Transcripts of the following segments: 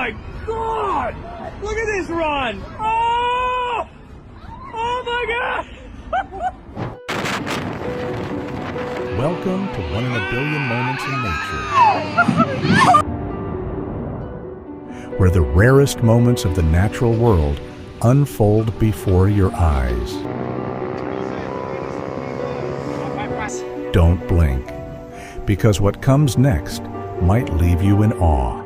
my God! Look at this run! Oh! Oh my God! Welcome to One in a Billion Moments in Nature, where the rarest moments of the natural world unfold before your eyes. Don't blink, because what comes next might leave you in awe.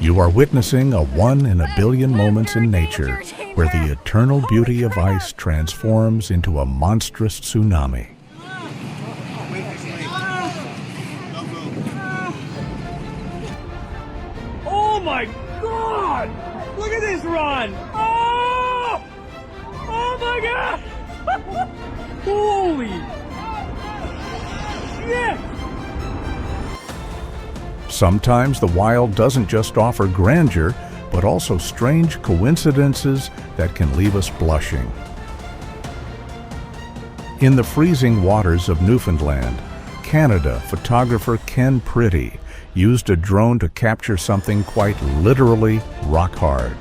You are witnessing a one in a billion moments in nature, where the eternal beauty of ice transforms into a monstrous tsunami. Oh my God! Look at this run! Oh! Oh my God! Holy shit! Sometimes the wild doesn't just offer grandeur, but also strange coincidences that can leave us blushing. In the freezing waters of Newfoundland, Canada, photographer Ken Pretty used a drone to capture something quite literally rock hard.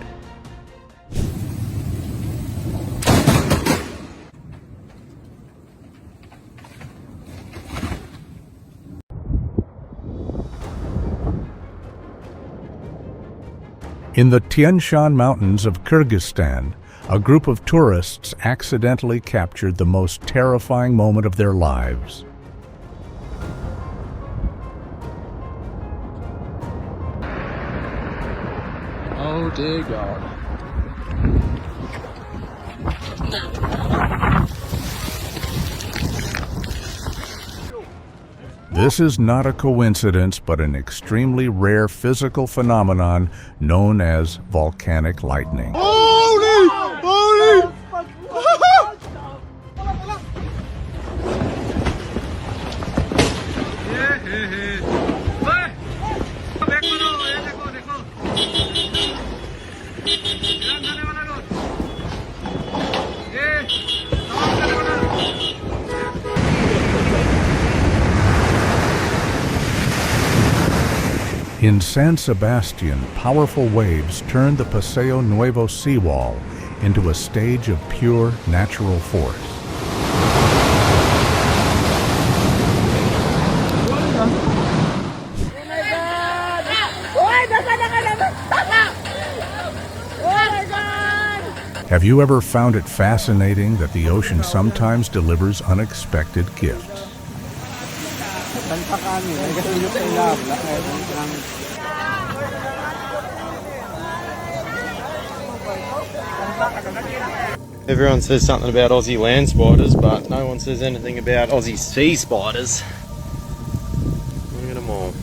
In the Tian Shan Mountains of Kyrgyzstan, a group of tourists accidentally captured the most terrifying moment of their lives. Oh dear God. This is not a coincidence, but an extremely rare physical phenomenon known as volcanic lightning. Holy! Holy! In San Sebastian, powerful waves turned the Paseo Nuevo seawall into a stage of pure natural force. Have you ever found it fascinating that the ocean sometimes delivers unexpected gifts? Everyone says something about Aussie land spiders, but no one says anything about Aussie sea spiders. Look at them all.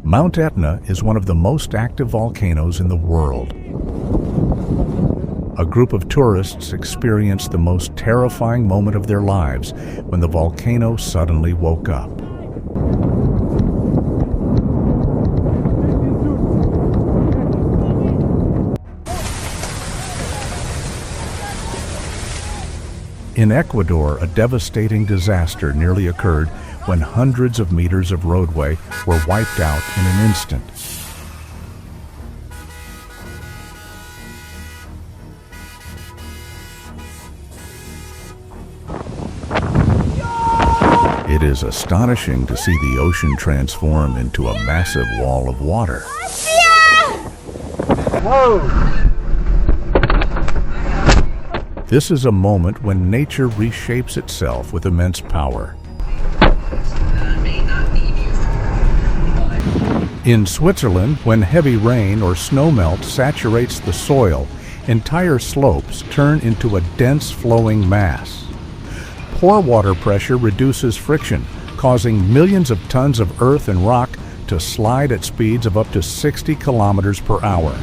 Mount Etna is one of the most active volcanoes in the world. A group of tourists experienced the most terrifying moment of their lives when the volcano suddenly woke up. In Ecuador, a devastating disaster nearly occurred when hundreds of meters of roadway were wiped out in an instant. It is astonishing to see the ocean transform into a massive wall of water. This is a moment when nature reshapes itself with immense power. In Switzerland, when heavy rain or snowmelt saturates the soil, entire slopes turn into a dense flowing mass. Poor water pressure reduces friction, causing millions of tons of earth and rock to slide at speeds of up to 60 kilometers per hour.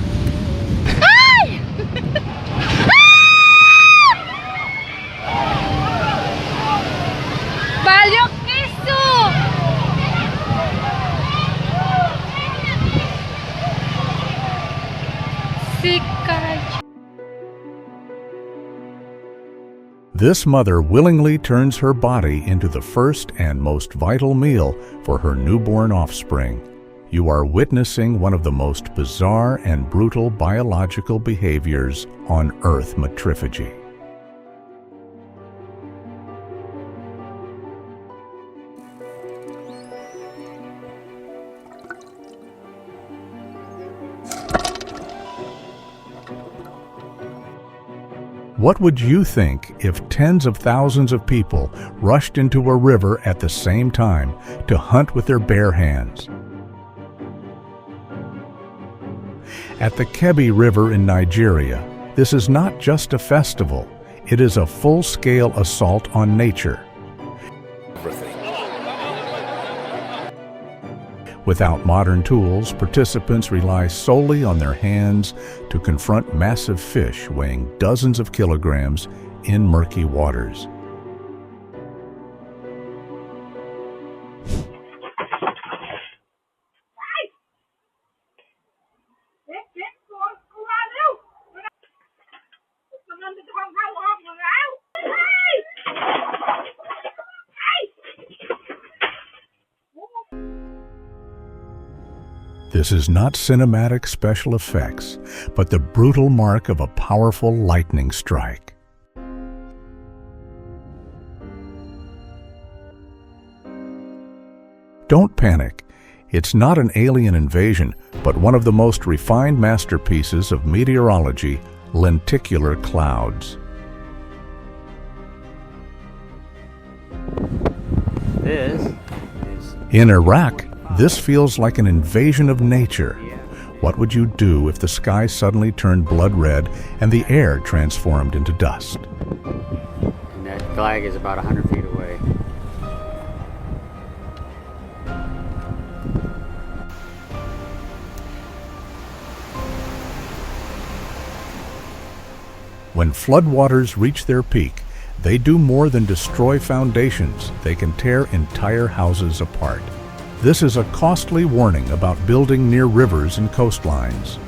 This mother willingly turns her body into the first and most vital meal for her newborn offspring. You are witnessing one of the most bizarre and brutal biological behaviors on Earth matrophagy. What would you think if tens of thousands of people rushed into a river at the same time to hunt with their bare hands? At the Kebbi River in Nigeria, this is not just a festival, it is a full-scale assault on nature. Without modern tools, participants rely solely on their hands to confront massive fish weighing dozens of kilograms in murky waters. This is not cinematic special effects, but the brutal mark of a powerful lightning strike. Don't panic. It's not an alien invasion, but one of the most refined masterpieces of meteorology, lenticular clouds. In Iraq, this feels like an invasion of nature. What would you do if the sky suddenly turned blood red and the air transformed into dust? And that flag is about 100 feet away. When floodwaters reach their peak, they do more than destroy foundations. They can tear entire houses apart. This is a costly warning about building near rivers and coastlines.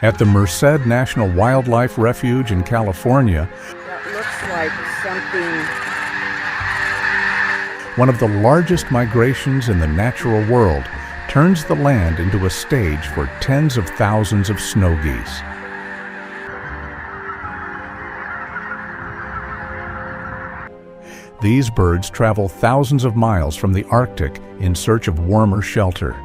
At the Merced National Wildlife Refuge in California, That looks like something. one of the largest migrations in the natural world turns the land into a stage for tens of thousands of snow geese. These birds travel thousands of miles from the Arctic in search of warmer shelter.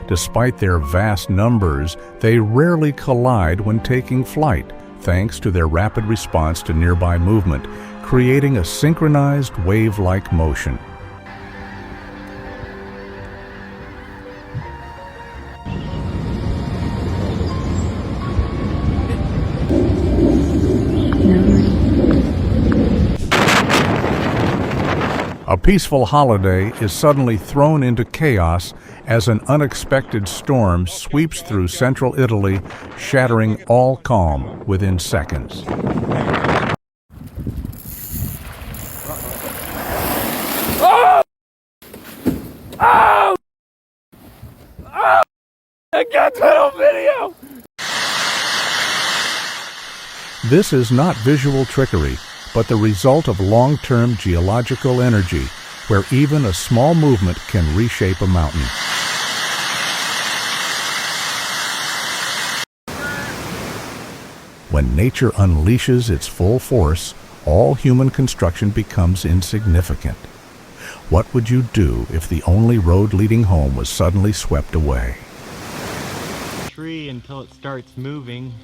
Despite their vast numbers, they rarely collide when taking flight, thanks to their rapid response to nearby movement, creating a synchronized wave-like motion. A peaceful holiday is suddenly thrown into chaos as an unexpected storm sweeps through central Italy, shattering all calm within seconds. I got that on video! This is not visual trickery, but the result of long-term geological energy, where even a small movement can reshape a mountain. When nature unleashes its full force, all human construction becomes insignificant. What would you do if the only road leading home was suddenly swept away? Tree until it starts moving.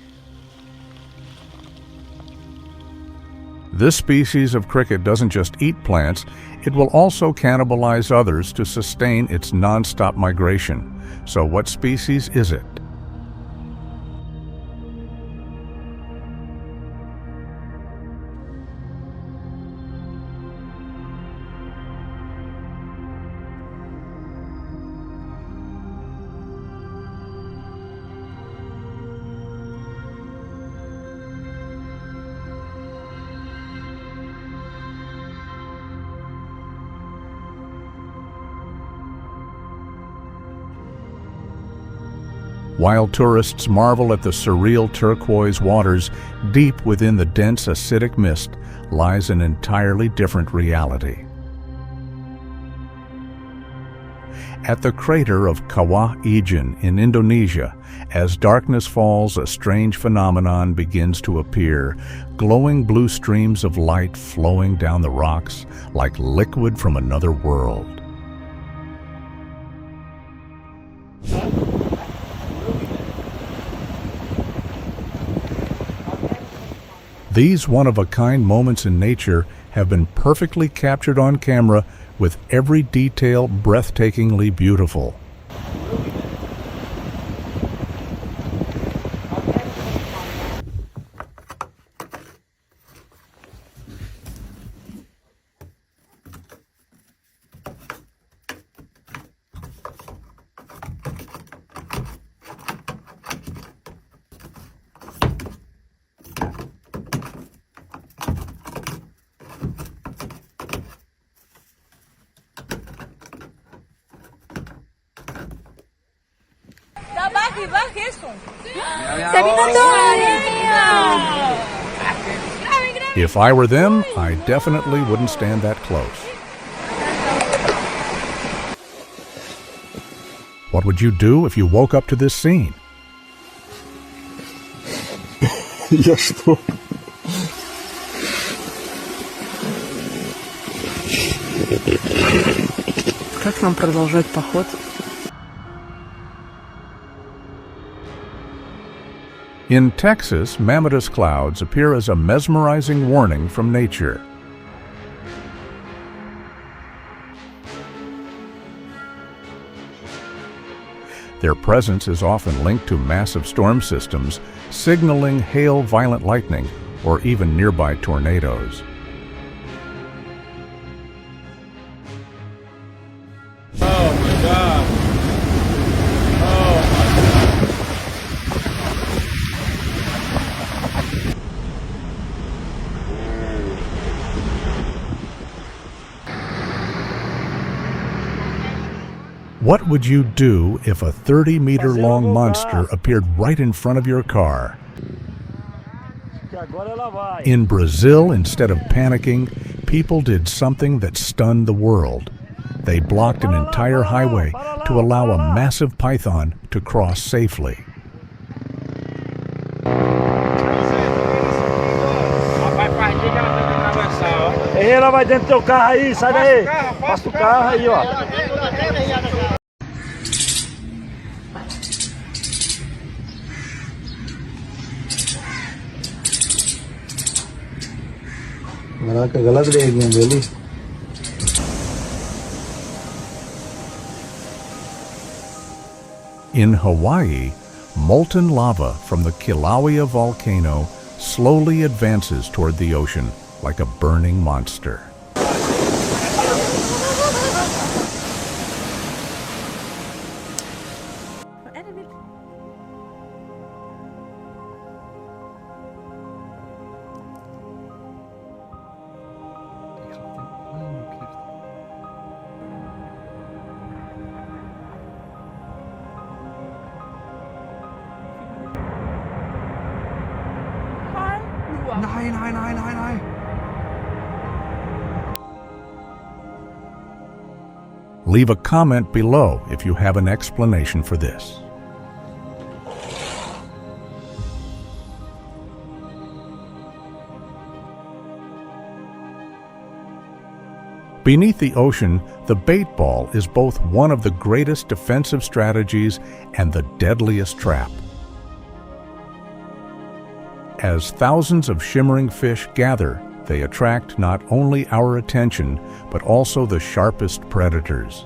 This species of cricket doesn't just eat plants, it will also cannibalize others to sustain its non-stop migration. So what species is it? While tourists marvel at the surreal turquoise waters, deep within the dense acidic mist lies an entirely different reality. At the crater of Kawah Ijen in Indonesia, as darkness falls, a strange phenomenon begins to appear, glowing blue streams of light flowing down the rocks like liquid from another world. These one-of-a-kind moments in nature have been perfectly captured on camera, with every detail breathtakingly beautiful. If I were them, I definitely wouldn't stand that close. What would you do if you woke up to this scene? Я что? Как нам продолжать поход? In Texas, mammotus clouds appear as a mesmerizing warning from nature. Their presence is often linked to massive storm systems, signaling hail, violent lightning, or even nearby tornadoes. What would you do if a 30-meter-long monster appeared right in front of your car? In Brazil, instead of panicking, people did something that stunned the world. They blocked an entire highway to allow a massive python to cross safely. Ela vai dentro do teu carro aí, sai daí. Passa o carro aí, ó. In Hawaii, molten lava from the Kilauea volcano slowly advances toward the ocean like a burning monster. Leave a comment below if you have an explanation for this. Beneath the ocean, the bait ball is both one of the greatest defensive strategies and the deadliest trap. As thousands of shimmering fish gather, they attract not only our attention, but also the sharpest predators.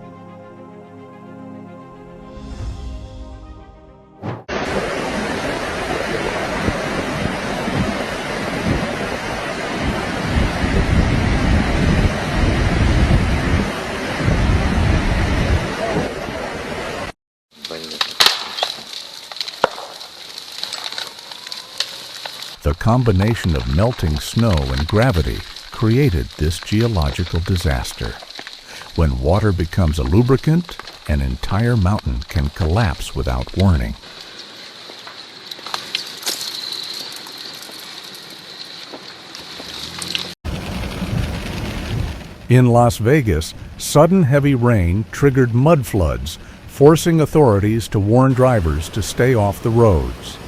The combination of melting snow and gravity created this geological disaster. When water becomes a lubricant, an entire mountain can collapse without warning. In Las Vegas, sudden heavy rain triggered mud floods, forcing authorities to warn drivers to stay off the roads.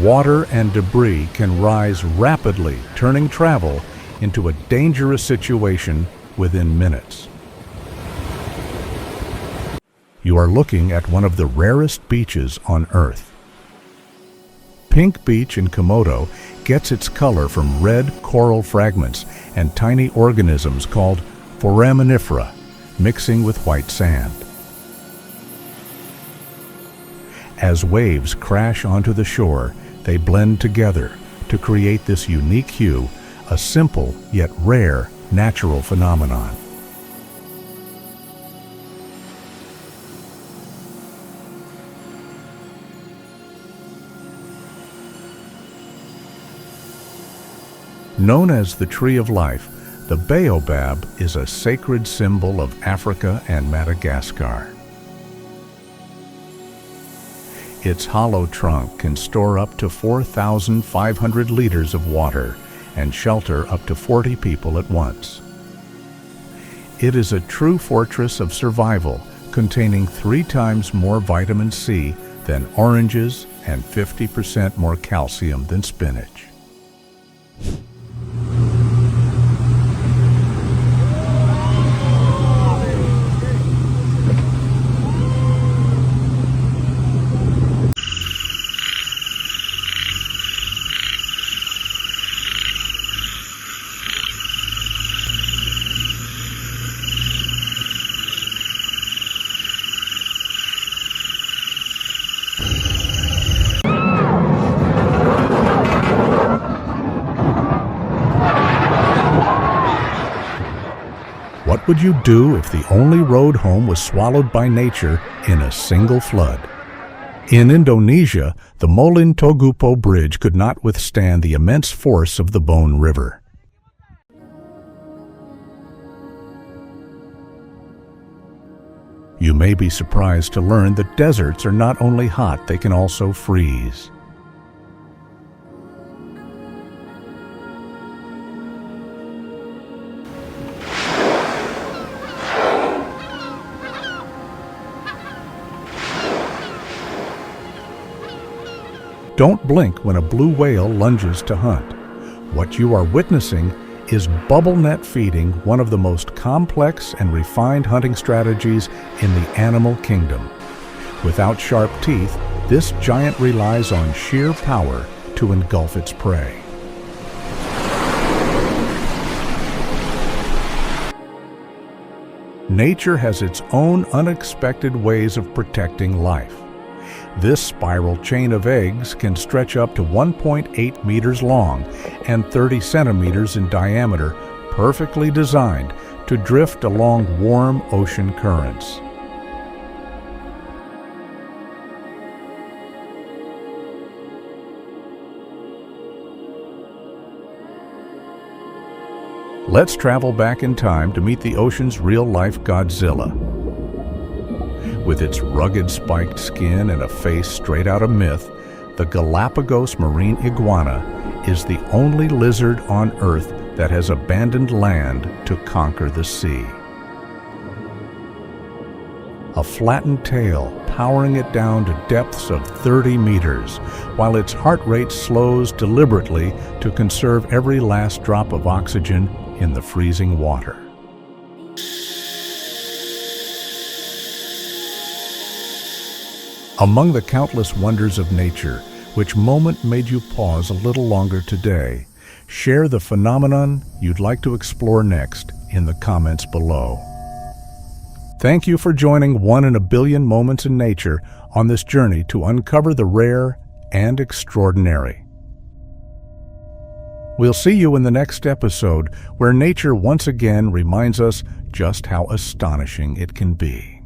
Water and debris can rise rapidly, turning travel into a dangerous situation within minutes. You are looking at one of the rarest beaches on Earth. Pink Beach in Komodo gets its color from red coral fragments and tiny organisms called foraminifera mixing with white sand. As waves crash onto the shore, they blend together to create this unique hue, a simple yet rare natural phenomenon. Known as the Tree of Life, the Baobab is a sacred symbol of Africa and Madagascar. Its hollow trunk can store up to 4,500 liters of water and shelter up to 40 people at once. It is a true fortress of survival, containing 3 times more vitamin C than oranges and 50% more calcium than spinach. What would you do if the only road home was swallowed by nature in a single flood? In Indonesia, the Molin Togupo Bridge could not withstand the immense force of the Bone River. You may be surprised to learn that deserts are not only hot, they can also freeze. Don't blink when a blue whale lunges to hunt. What you are witnessing is bubble net feeding, one of the most complex and refined hunting strategies in the animal kingdom. Without sharp teeth, this giant relies on sheer power to engulf its prey. Nature has its own unexpected ways of protecting life. This spiral chain of eggs can stretch up to 1.8 meters long and 30 centimeters in diameter, perfectly designed to drift along warm ocean currents. Let's travel back in time to meet the ocean's real-life Godzilla. With its rugged spiked skin and a face straight out of myth, the Galapagos marine iguana is the only lizard on Earth that has abandoned land to conquer the sea. A flattened tail powering it down to depths of 30 meters, while its heart rate slows deliberately to conserve every last drop of oxygen in the freezing water. Among the countless wonders of nature, which moment made you pause a little longer today? Share the phenomenon you'd like to explore next in the comments below. Thank you for joining 1 in a billion moments in nature on this journey to uncover the rare and extraordinary. We'll see you in the next episode, where nature once again reminds us just how astonishing it can be.